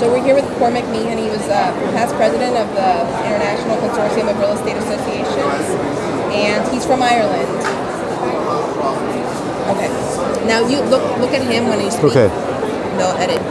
So we're here with Cormac Meehan. He was past president of the International Consortium of Real Estate Associations, and he's from Ireland. Okay. Now you look at him when he speaks. Okay. No, edit.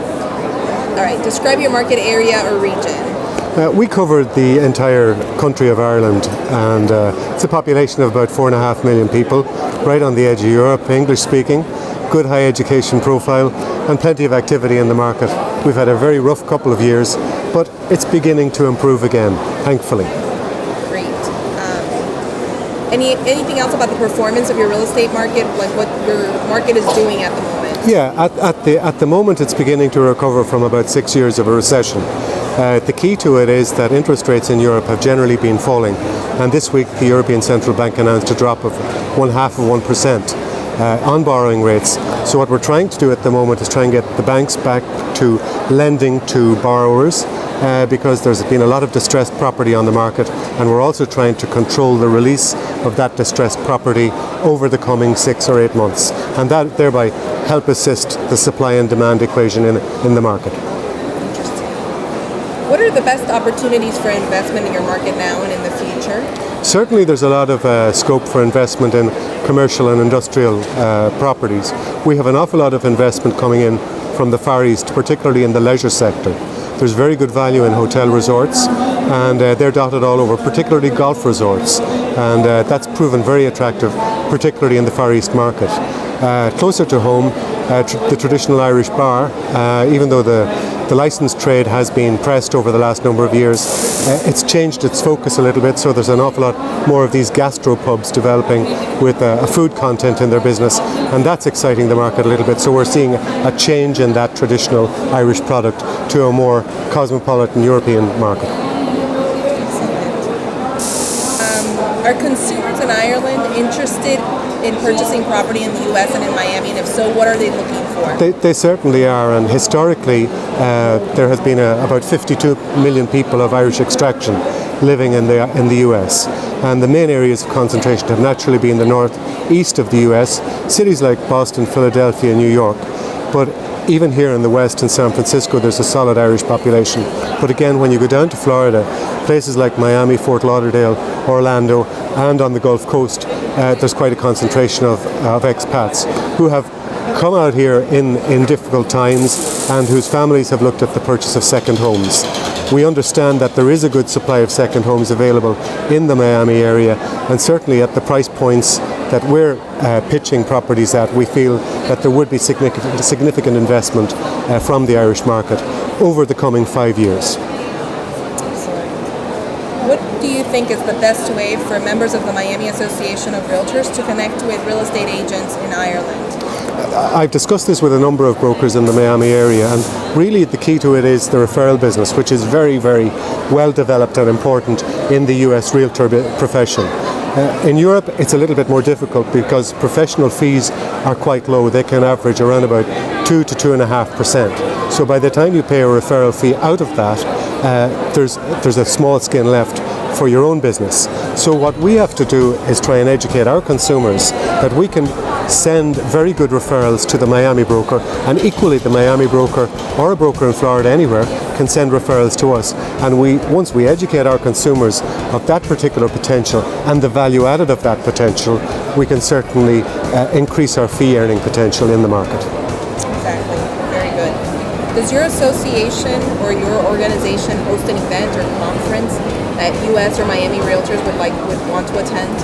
All right. Describe your market area or region. We covered the entire country of Ireland, and it's a population of about 4.5 million people, right on the edge of Europe, English speaking, good high education profile, and plenty of activity in the market. We've had a very rough couple of years, but it's beginning to improve again, thankfully. Great. Anything else about the performance of your real estate market, like what your market is doing at the moment? Yeah, at the moment it's beginning to recover from about 6 years of a recession. The key to it is that interest rates in Europe have generally been falling, and this week the European Central Bank announced a drop of 0.5% on borrowing rates. So what we're trying to do at the moment is try and get the banks back to lending to borrowers, because there's been a lot of distressed property on the market, and we're also trying to control the release of that distressed property over the coming 6 or 8 months, and that thereby help assist the supply and demand equation in the market. What are the best opportunities for investment in your market now and in the future? Certainly there's a lot of scope for investment in commercial and industrial properties. We have an awful lot of investment coming in from the Far East, particularly in the leisure sector. There's very good value in hotel resorts, and they're dotted all over, particularly golf resorts, and that's proven very attractive, particularly in the Far East market. Closer to home, the traditional Irish bar, even though the licensed trade has been pressed over the last number of years, it's changed its focus a little bit, so there's an awful lot more of these gastropubs developing with a food content in their business, and that's exciting the market a little bit. So we're seeing a change in that traditional Irish product to a more cosmopolitan European market. Are consumers in Ireland interested in purchasing property in the U.S. and in Miami, and if so, what are they looking for? They certainly are, and historically there has been about 52 million people of Irish extraction living in the U.S. and the main areas of concentration have naturally been the northeast of the U.S., cities like Boston, Philadelphia, New York, but even here in the West in San Francisco there's a solid Irish population. But again, when you go down to Florida, places like Miami, Fort Lauderdale, Orlando, and on the Gulf Coast, there's quite a concentration of expats who have come out here in difficult times and whose families have looked at the purchase of second homes. We understand that there is a good supply of second homes available in the Miami area, and certainly at the price points that we're pitching properties at, we feel that there would be significant investment from the Irish market over the coming 5 years. What do you think is the best way for members of the Miami Association of Realtors to connect with real estate agents in Ireland? I've discussed this with a number of brokers in the Miami area, and really the key to it is the referral business, which is very, very well developed and important in the US realtor profession. In Europe it's a little bit more difficult because professional fees are quite low. They can average around about 2 to 2.5%. So by the time you pay a referral fee out of that, there's a small skin left for your own business. So what we have to do is try and educate our consumers that we can send very good referrals to the Miami broker, and equally the Miami broker or a broker in Florida anywhere can send referrals to us, and once we educate our consumers of that particular potential and the value added of that potential, we can certainly increase our fee earning potential in the market. Exactly. Very good. Does your association or your organization host an event or conference that US or Miami Realtors would want to attend?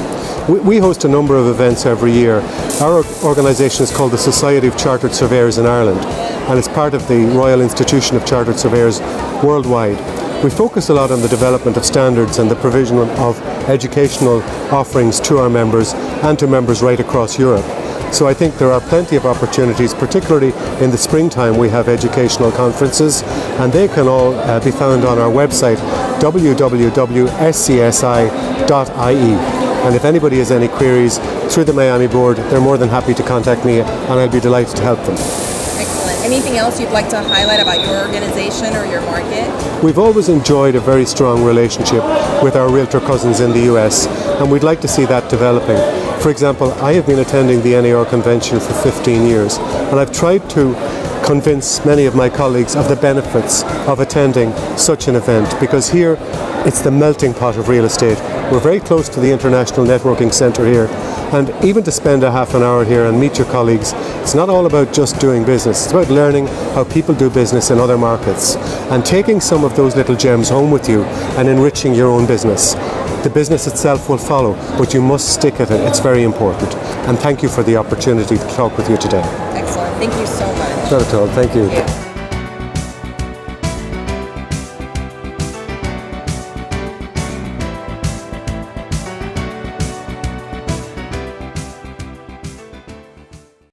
We host a number of events every year. Our organisation is called the Society of Chartered Surveyors in Ireland, and it's part of the Royal Institution of Chartered Surveyors worldwide. We focus a lot on the development of standards and the provision of educational offerings to our members and to members right across Europe. So I think there are plenty of opportunities, particularly in the springtime we have educational conferences, and they can all be found on our website www.scsi.ie. And if anybody has any queries through the Miami board, they're more than happy to contact me, and I'll be delighted to help them. Excellent. Anything else you'd like to highlight about your organization or your market? We've always enjoyed a very strong relationship with our realtor cousins in the US, and we'd like to see that developing. For example, I have been attending the NAR convention for 15 years, and I've tried to convince many of my colleagues of the benefits of attending such an event, because here it's the melting pot of real estate. We're very close to the International Networking Centre here, and even to spend a half an hour here and meet your colleagues, it's not all about just doing business. It's about learning how people do business in other markets and taking some of those little gems home with you and enriching your own business. The business itself will follow, but you must stick at it. It's very important. And thank you for the opportunity to talk with you today. Excellent. Thank you so much. Not at all. Thank you. Thank you.